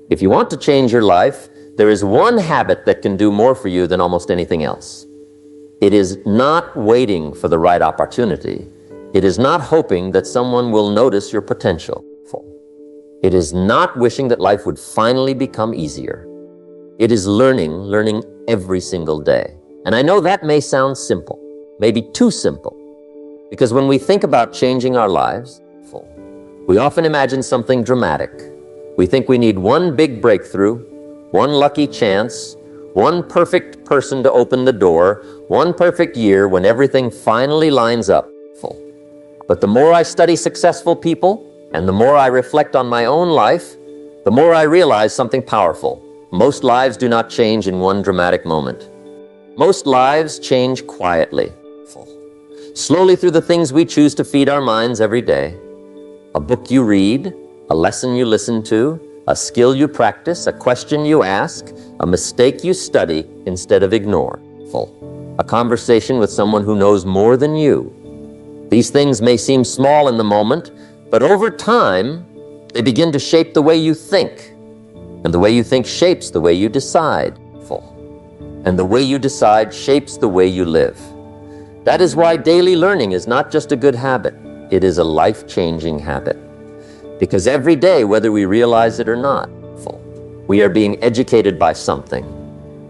If you want to change your life, there is one habit that can do more for you than almost anything else. It is not waiting for the right opportunity. It is not hoping that someone will notice your potential. It is not wishing that life would finally become easier. It is learning every single day. And I know that may sound simple, maybe too simple, because when we think about changing our lives, we often imagine something dramatic. We think we need one big breakthrough, one lucky chance, one perfect person to open the door, one perfect year when everything finally lines up. But the more I study successful people, and the more I reflect on my own life, the more I realize something powerful. Most lives do not change in one dramatic moment. Most lives change quietly, slowly through the things we choose to feed our minds every day. A book you read, a lesson you listen to, a skill you practice, a question you ask, a mistake you study instead of ignore. A conversation with someone who knows more than you. These things may seem small in the moment, but over time, they begin to shape the way you think. And the way you think shapes the way you decide. And the way you decide shapes the way you live. That is why daily learning is not just a good habit. It is a life-changing habit. Because every day, whether we realize it or not, we are being educated by something.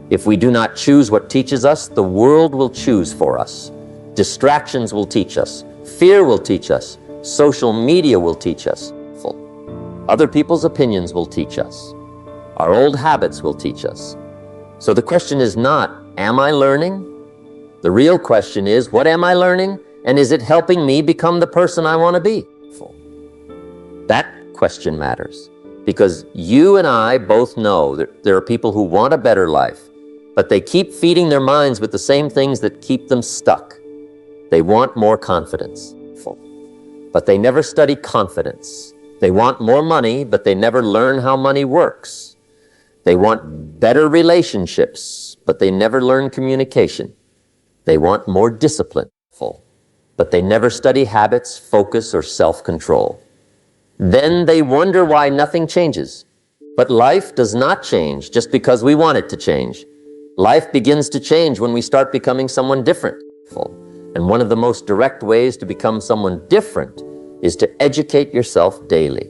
If we do not choose what teaches us, the world will choose for us. Distractions will teach us. Fear will teach us. Social media will teach us. Other people's opinions will teach us. Our old habits will teach us. So the question is not, am I learning? The real question is, what am I learning? And is it helping me become the person I want to be? That question matters. Because you and I both know that there are people who want a better life, but they keep feeding their minds with the same things that keep them stuck. They want more confidence, but they never study confidence. They want more money, but they never learn how money works. They want better relationships, but they never learn communication. They want more discipline, but they never study habits, focus, or self-control. Then they wonder why nothing changes. But life does not change just because we want it to change. Life begins to change when we start becoming someone different. And one of the most direct ways to become someone different is to educate yourself daily.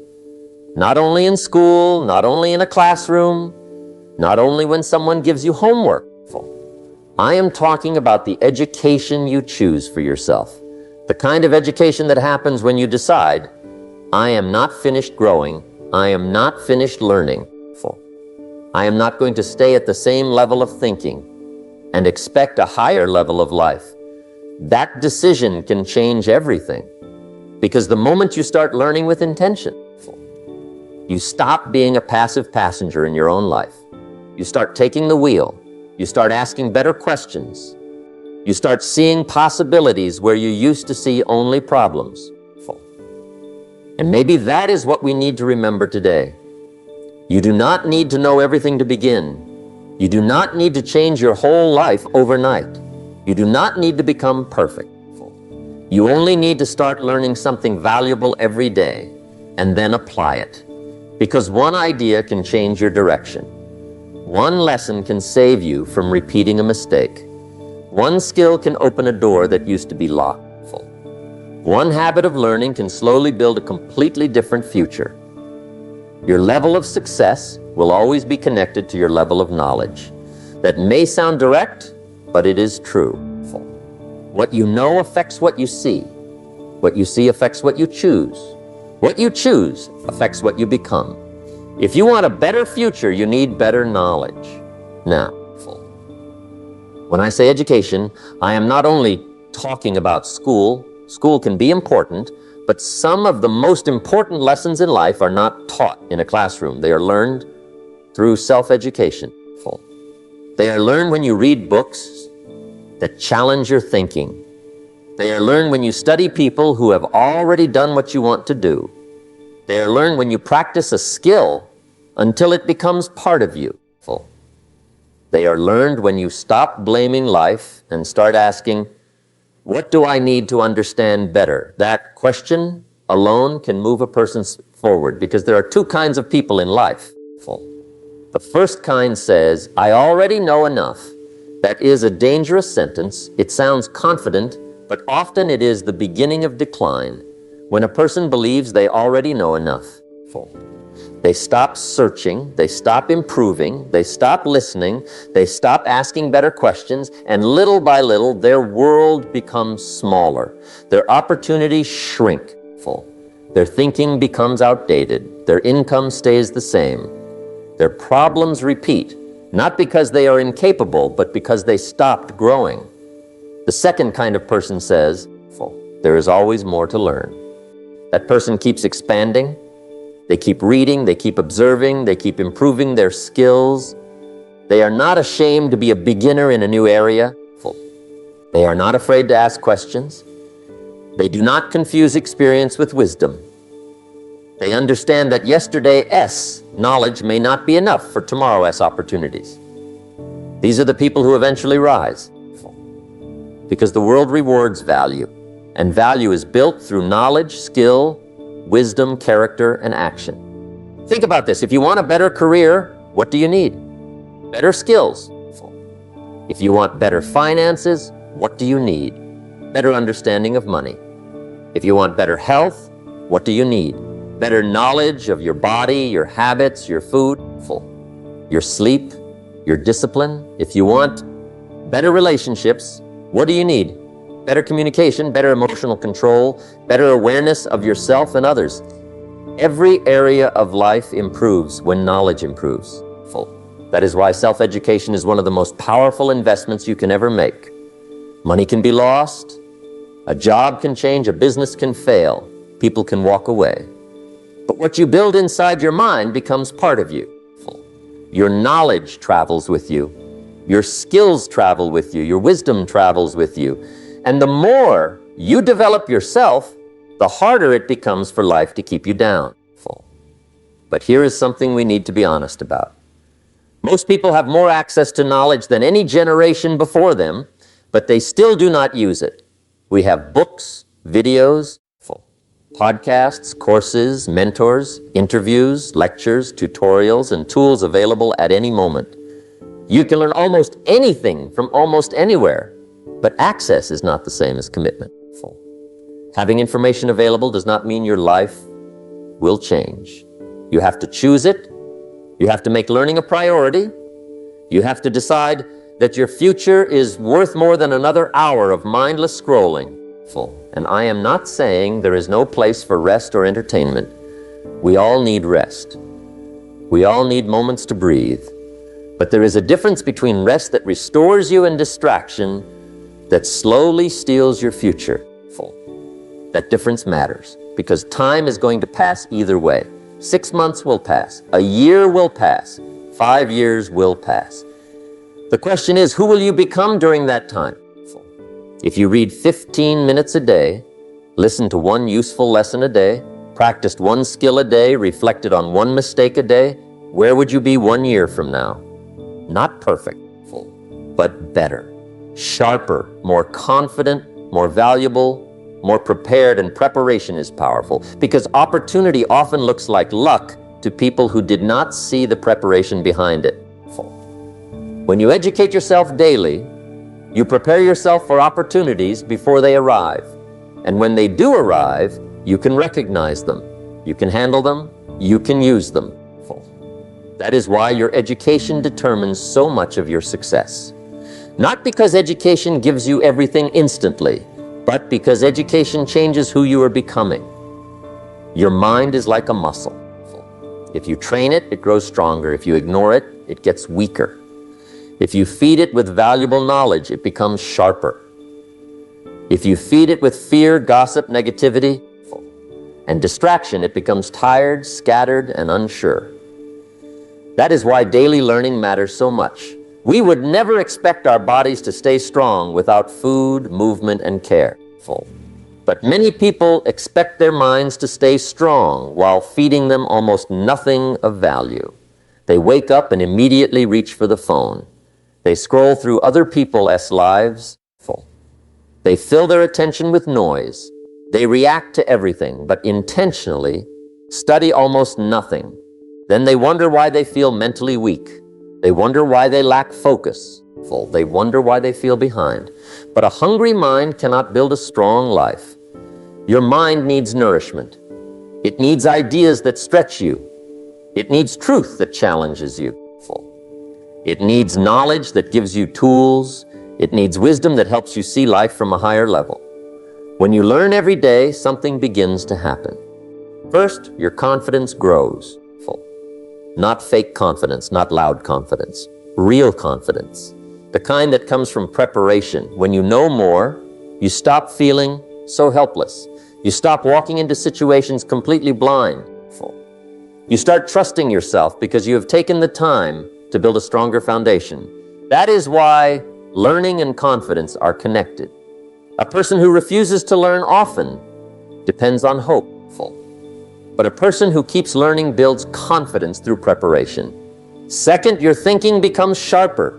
Not only in school, not only in a classroom, not only when someone gives you homework. I am talking about the education you choose for yourself. The kind of education that happens when you decide, I am not finished growing, I am not finished learning. I am not going to stay at the same level of thinking and expect a higher level of life. That decision can change everything. Because the moment you start learning with intention, you stop being a passive passenger in your own life. You start taking the wheel. You start asking better questions. You start seeing possibilities where you used to see only problems. And maybe that is what we need to remember today. You do not need to know everything to begin. You do not need to change your whole life overnight. You do not need to become perfect. You only need to start learning something valuable every day and then apply it. Because one idea can change your direction. One lesson can save you from repeating a mistake. One skill can open a door that used to be locked. One habit of learning can slowly build a completely different future. Your level of success will always be connected to your level of knowledge. That may sound direct, but it is true. What you know affects what you see. What you see affects what you choose. What you choose affects what you become. If you want a better future, you need better knowledge. Now, when I say education, I am not only talking about school. School can be important, but some of the most important lessons in life are not taught in a classroom. They are learned through self-education. They are learned when you read books that challenge your thinking. They are learned when you study people who have already done what you want to do. They are learned when you practice a skill until it becomes part of you. They are learned when you stop blaming life and start asking, what do I need to understand better? That question alone can move a person forward, because there are two kinds of people in life. Full. The first kind says, I already know enough. That is a dangerous sentence. It sounds confident, but often it is the beginning of decline when a person believes they already know enough. Full. They stop searching, they stop improving, they stop listening, they stop asking better questions, and little by little their world becomes smaller. Their opportunities shrink. Full. Their thinking becomes outdated. Their income stays the same. Their problems repeat, not because they are incapable, but because they stopped growing. The second kind of person says, there is always more to learn. That person keeps expanding. They keep reading, they keep observing, they keep improving their skills. They are not ashamed to be a beginner in a new area. They are not afraid to ask questions. They do not confuse experience with wisdom. They understand that yesterday's knowledge may not be enough for tomorrow's opportunities. These are the people who eventually rise, because the world rewards value, and value is built through knowledge, skill, wisdom, character, and action. Think about this. If you want a better career, what do you need? Better skills. If you want better finances, what do you need? Better understanding of money. If you want better health, what do you need? Better knowledge of your body, your habits, your food, your sleep, your discipline. If you want better relationships, what do you need? Better communication, better emotional control, better awareness of yourself and others. Every area of life improves when knowledge improves. That is why self-education is one of the most powerful investments you can ever make. Money can be lost, a job can change, a business can fail, people can walk away. But what you build inside your mind becomes part of you. Your knowledge travels with you. Your skills travel with you. Your wisdom travels with you. And the more you develop yourself, the harder it becomes for life to keep you down. But here is something we need to be honest about. Most people have more access to knowledge than any generation before them, but they still do not use it. We have books, videos, podcasts, courses, mentors, interviews, lectures, tutorials, and tools available at any moment. You can learn almost anything from almost anywhere, but access is not the same as commitment. Having information available does not mean your life will change. You have to choose it. You have to make learning a priority. You have to decide that your future is worth more than another hour of mindless scrolling. And I am not saying there is no place for rest or entertainment. We all need rest. We all need moments to breathe. But there is a difference between rest that restores you and distraction that slowly steals your future. That difference matters because time is going to pass either way. 6 months will pass. A year will pass. 5 years will pass. The question is, who will you become during that time? If you read 15 minutes a day, listen to one useful lesson a day, practiced one skill a day, reflected on one mistake a day, where would you be 1 year from now? Not perfect, but better, sharper, more confident, more valuable, more prepared, and preparation is powerful because opportunity often looks like luck to people who did not see the preparation behind it. When you educate yourself daily, you prepare yourself for opportunities before they arrive. And when they do arrive, you can recognize them. You can handle them. You can use them. That is why your education determines so much of your success. Not because education gives you everything instantly, but because education changes who you are becoming. Your mind is like a muscle. If you train it, it grows stronger. If you ignore it, it gets weaker. If you feed it with valuable knowledge, it becomes sharper. If you feed it with fear, gossip, negativity, and distraction, it becomes tired, scattered, and unsure. That is why daily learning matters so much. We would never expect our bodies to stay strong without food, movement, and care. But many people expect their minds to stay strong while feeding them almost nothing of value. They wake up and immediately reach for the phone. They scroll through other people's lives. They fill their attention with noise. They react to everything, but intentionally study almost nothing. Then they wonder why they feel mentally weak. They wonder why they lack focus. They wonder why they feel behind. But a hungry mind cannot build a strong life. Your mind needs nourishment. It needs ideas that stretch you. It needs truth that challenges you. It needs knowledge that gives you tools. It needs wisdom that helps you see life from a higher level. When you learn every day, something begins to happen. First, your confidence grows. Not fake confidence, not loud confidence. Real confidence. The kind that comes from preparation. When you know more, you stop feeling so helpless. You stop walking into situations completely blind. You start trusting yourself because you have taken the time to build a stronger foundation. That is why learning and confidence are connected. A person who refuses to learn often depends on hope. But a person who keeps learning builds confidence through preparation. Second, your thinking becomes sharper.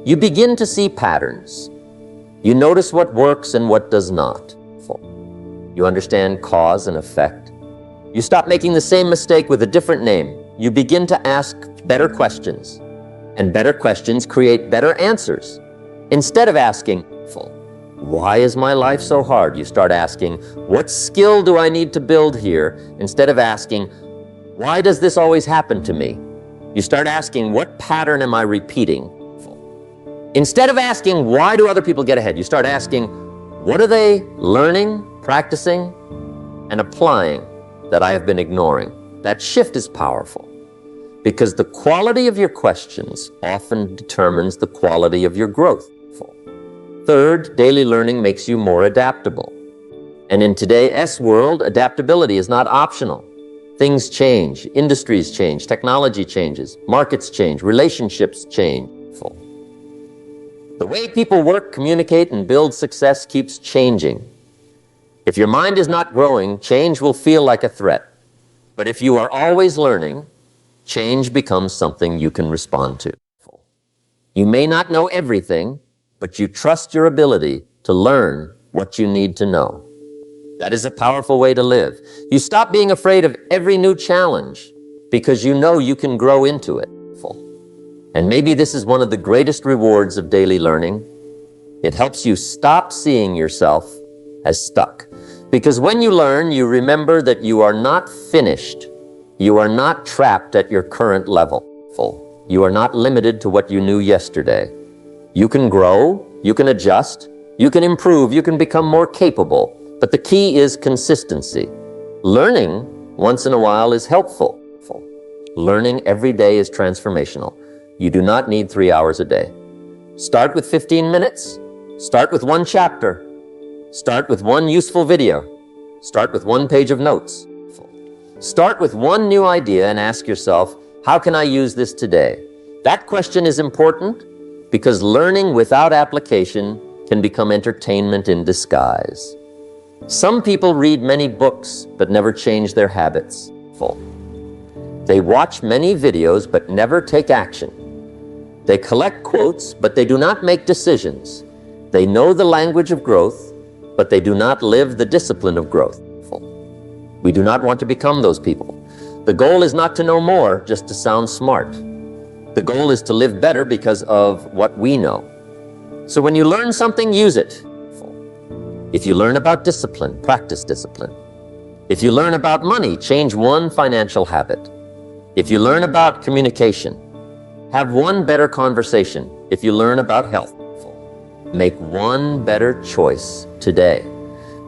You begin to see patterns. You notice what works and what does not. You understand cause and effect. You stop making the same mistake with a different name. You begin to ask better questions. And better questions create better answers. Instead of asking, why is my life so hard? You start asking, what skill do I need to build here? Instead of asking, why does this always happen to me? You start asking, what pattern am I repeating? Instead of asking, why do other people get ahead? You start asking, what are they learning, practicing, and applying that I have been ignoring? That shift is powerful because the quality of your questions often determines the quality of your growth. Third, daily learning makes you more adaptable. And in today's world, adaptability is not optional. Things change, industries change, technology changes, markets change, relationships change. The way people work, communicate, and build success keeps changing. If your mind is not growing, change will feel like a threat. But if you are always learning, change becomes something you can respond to. You may not know everything, but you trust your ability to learn what you need to know. That is a powerful way to live. You stop being afraid of every new challenge because you know you can grow into it. And maybe this is one of the greatest rewards of daily learning. It helps you stop seeing yourself as stuck. Because when you learn, you remember that you are not finished. You are not trapped at your current level. You are not limited to what you knew yesterday. You can grow, you can adjust, you can improve, you can become more capable. But the key is consistency. Learning once in a while is helpful. Learning every day is transformational. You do not need 3 hours a day. Start with 15 minutes. Start with one chapter. Start with one useful video. Start with one page of notes. Start with one new idea and ask yourself, how can I use this today? That question is important because learning without application can become entertainment in disguise. Some people read many books but never change their habits. They watch many videos but never take action. They collect quotes but they do not make decisions. They know the language of growth but they do not live the discipline of growth. We do not want to become those people. The goal is not to know more just to sound smart. The goal is to live better because of what we know. So when you learn something, use it. If you learn about discipline, practice discipline. If you learn about money, change one financial habit. If you learn about communication, have one better conversation. If you learn about health, make one better choice today.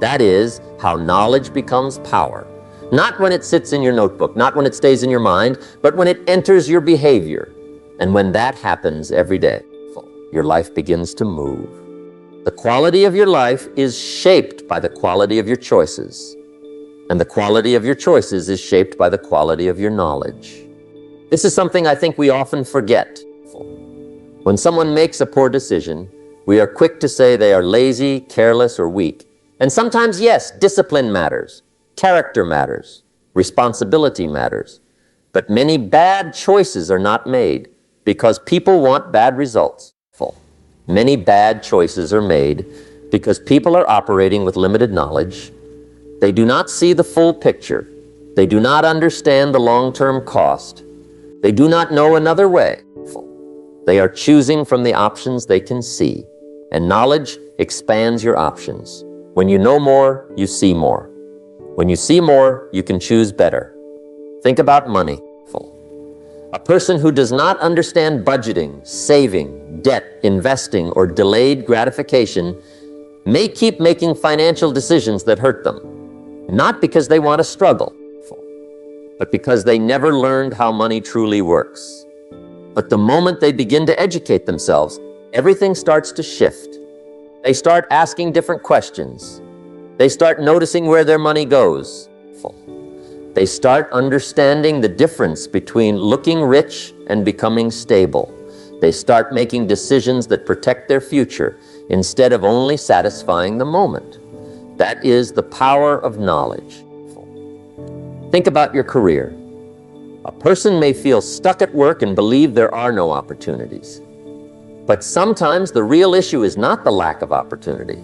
That is how knowledge becomes power. Not when it sits in your notebook, not when it stays in your mind, but when it enters your behavior. And when that happens every day, your life begins to move. The quality of your life is shaped by the quality of your choices. And the quality of your choices is shaped by the quality of your knowledge. This is something I think we often forget. When someone makes a poor decision, we are quick to say they are lazy, careless, or weak. And sometimes, yes, discipline matters, character matters, responsibility matters. But many bad choices are not made because people want bad results. Many bad choices are made because people are operating with limited knowledge. They do not see the full picture. They do not understand the long-term cost. They do not know another way. They are choosing from the options they can see, and knowledge expands your options. When you know more, you see more. When you see more, you can choose better. Think about money. A person who does not understand budgeting, saving, debt, investing, or delayed gratification may keep making financial decisions that hurt them, not because they want to struggle, but because they never learned how money truly works. But the moment they begin to educate themselves, everything starts to shift. They start asking different questions. They start noticing where their money goes. They start understanding the difference between looking rich and becoming stable. They start making decisions that protect their future instead of only satisfying the moment. That is the power of knowledge. Think about your career. A person may feel stuck at work and believe there are no opportunities. But sometimes the real issue is not the lack of opportunity.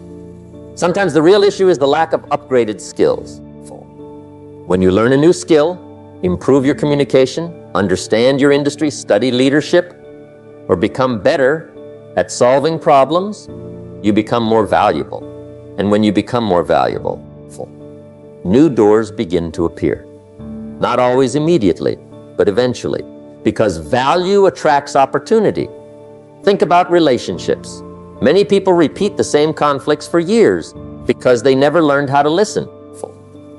Sometimes the real issue is the lack of upgraded skills. When you learn a new skill, improve your communication, understand your industry, study leadership, or become better at solving problems, you become more valuable. And when you become more valuable, new doors begin to appear. Not always immediately, but eventually, because value attracts opportunity. Think about relationships. Many people repeat the same conflicts for years because they never learned how to listen,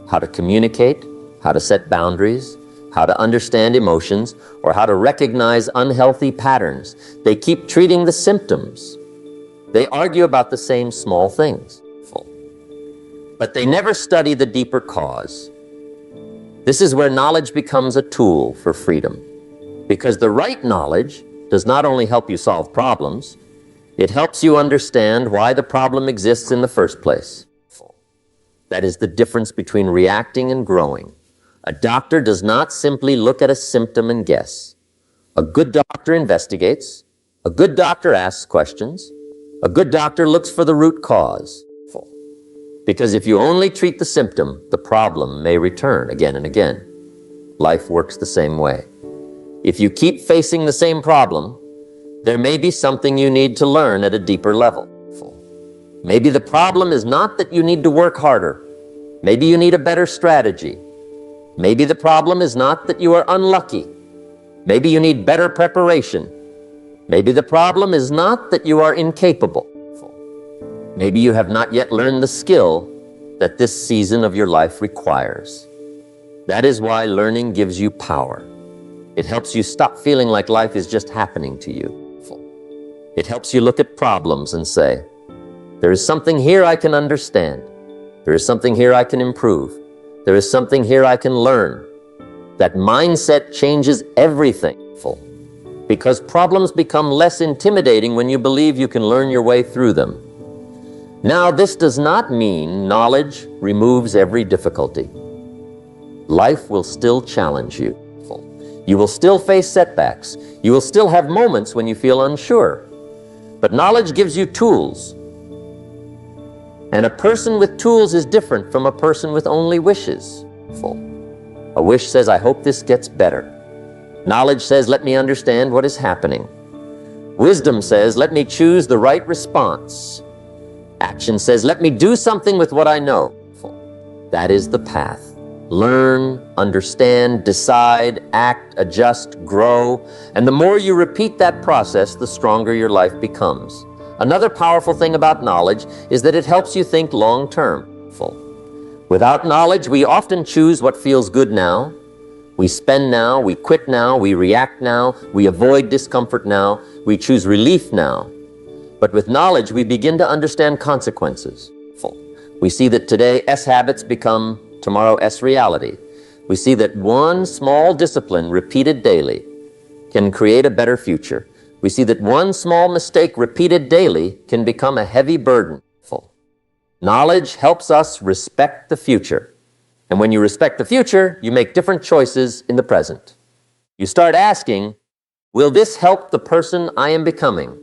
how to communicate, how to set boundaries, how to understand emotions, or how to recognize unhealthy patterns. They keep treating the symptoms. They argue about the same small things, but they never study the deeper cause. This is where knowledge becomes a tool for freedom, because the right knowledge does not only help you solve problems, it helps you understand why the problem exists in the first place. That is the difference between reacting and growing. A doctor does not simply look at a symptom and guess. A good doctor investigates. A good doctor asks questions. A good doctor looks for the root cause. Because if you only treat the symptom, the problem may return again and again. Life works the same way. If you keep facing the same problem, there may be something you need to learn at a deeper level. Maybe the problem is not that you need to work harder. Maybe you need a better strategy. Maybe the problem is not that you are unlucky. Maybe you need better preparation. Maybe the problem is not that you are incapable. Maybe you have not yet learned the skill that this season of your life requires. That is why learning gives you power. It helps you stop feeling like life is just happening to you. It helps you look at problems and say, there is something here I can understand. There is something here I can improve. There is something here I can learn. That mindset changes everything. Because problems become less intimidating when you believe you can learn your way through them. Now, this does not mean knowledge removes every difficulty. Life will still challenge you. You will still face setbacks. You will still have moments when you feel unsure. But knowledge gives you tools. And a person with tools is different from a person with only wishes. A wish says, I hope this gets better. Knowledge says, let me understand what is happening. Wisdom says, let me choose the right response. Action says, let me do something with what I know. That is the path. Learn, understand, decide, act, adjust, grow. And the more you repeat that process, the stronger your life becomes. Another powerful thing about knowledge is that it helps you think long-term. Without knowledge, we often choose what feels good now. We spend now, we quit now, we react now, we avoid discomfort now, we choose relief now. But with knowledge, we begin to understand consequences. We see that today S habits become tomorrow S reality. We see that one small discipline repeated daily can create a better future. We see that one small mistake repeated daily can become a heavy burden. Knowledge helps us respect the future. And when you respect the future, you make different choices in the present. You start asking, will this help the person I am becoming?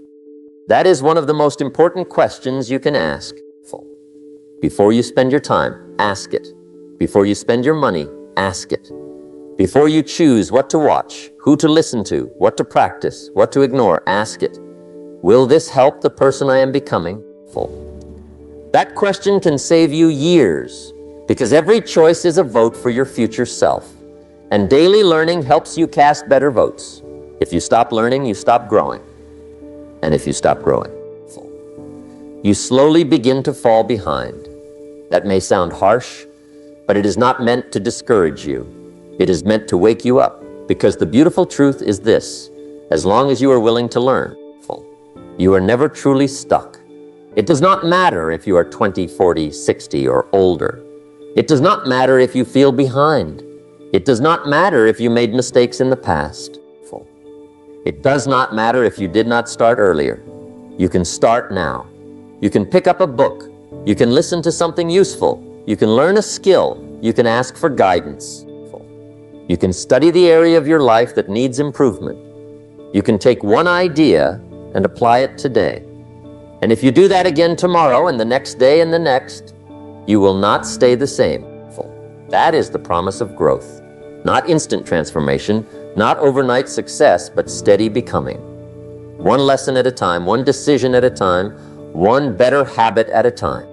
That is one of the most important questions you can ask. Before you spend your time, ask it. Before you spend your money, ask it. Before you choose what to watch, who to listen to, what to practice, what to ignore, ask it, will this help the person I am becoming? That question can save you years, because every choice is a vote for your future self. And daily learning helps you cast better votes. If you stop learning, you stop growing. And if you stop growing, you slowly begin to fall behind. That may sound harsh, but it is not meant to discourage you. It is meant to wake you up, because the beautiful truth is this: as long as you are willing to learn, you are never truly stuck. It does not matter if you are 20, 40, 60, or older. It does not matter if you feel behind. It does not matter if you made mistakes in the past. It does not matter if you did not start earlier. You can start now. You can pick up a book. You can listen to something useful. You can learn a skill. You can ask for guidance. You can study the area of your life that needs improvement. You can take one idea and apply it today. And if you do that again tomorrow and the next day and the next, you will not stay the same. That is the promise of growth. Not instant transformation, not overnight success, but steady becoming. One lesson at a time, one decision at a time, one better habit at a time.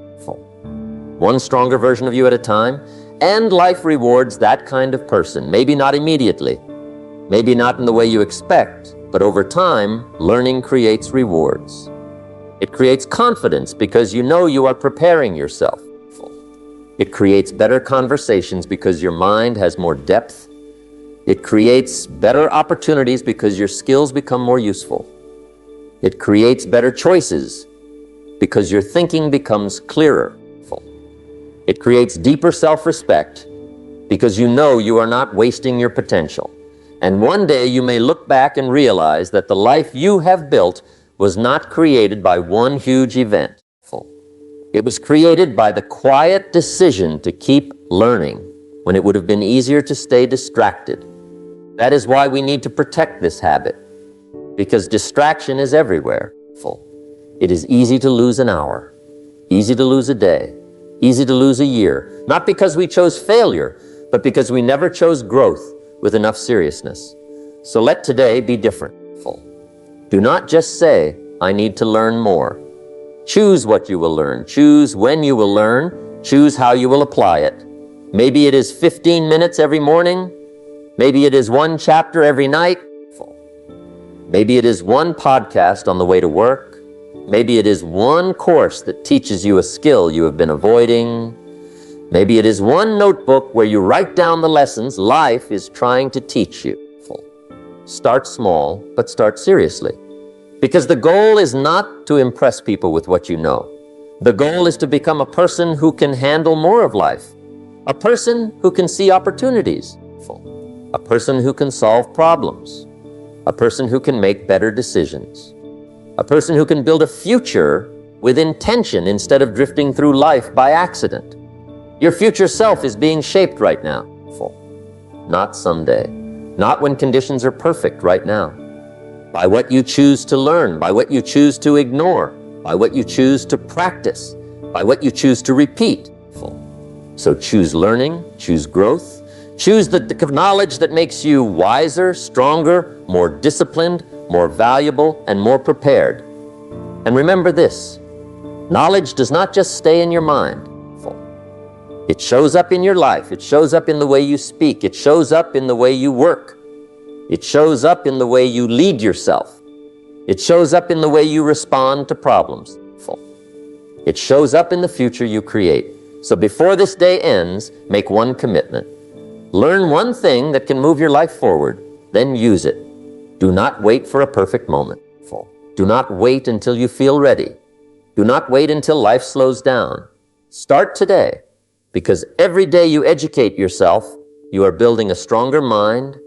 One stronger version of you at a time, and life rewards that kind of person. Maybe not immediately, maybe not in the way you expect, but over time, learning creates rewards. It creates confidence because you know you are preparing yourself. It creates better conversations because your mind has more depth. It creates better opportunities because your skills become more useful. It creates better choices because your thinking becomes clearer. It creates deeper self-respect because you know you are not wasting your potential. And one day you may look back and realize that the life you have built was not created by one huge event. It was created by the quiet decision to keep learning when it would have been easier to stay distracted. That is why we need to protect this habit, because distraction is everywhere. It is easy to lose an hour, easy to lose a day, easy to lose a year, not because we chose failure, but because we never chose growth with enough seriousness. So let today be different. Do not just say, I need to learn more. Choose what you will learn. Choose when you will learn. Choose how you will apply it. Maybe it is 15 minutes every morning. Maybe it is one chapter every night. Maybe it is one podcast on the way to work. Maybe it is one course that teaches you a skill you have been avoiding. Maybe it is one notebook where you write down the lessons life is trying to teach you. Start small, but start seriously. Because the goal is not to impress people with what you know. The goal is to become a person who can handle more of life. A person who can see opportunities. A person who can solve problems. A person who can make better decisions. A person who can build a future with intention instead of drifting through life by accident. Your future self is being shaped right now. Not someday. Not when conditions are perfect right now. By what you choose to learn, by what you choose to ignore, by what you choose to practice, by what you choose to repeat. So choose learning, choose growth, choose the knowledge that makes you wiser, stronger, more disciplined, more valuable, and more prepared. And remember this, knowledge does not just stay in your mind. It shows up in your life. It shows up in the way you speak. It shows up in the way you work. It shows up in the way you lead yourself. It shows up in the way you respond to problems. It shows up in the future you create. So before this day ends, make one commitment. Learn one thing that can move your life forward, then use it. Do not wait for a perfect moment. Do not wait until you feel ready. Do not wait until life slows down. Start today. Because every day you educate yourself, you are building a stronger mind,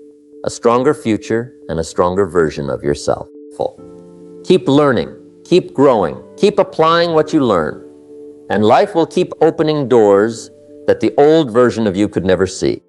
a stronger future, and a stronger version of yourself. Keep learning, keep growing, keep applying what you learn, and life will keep opening doors that the old version of you could never see.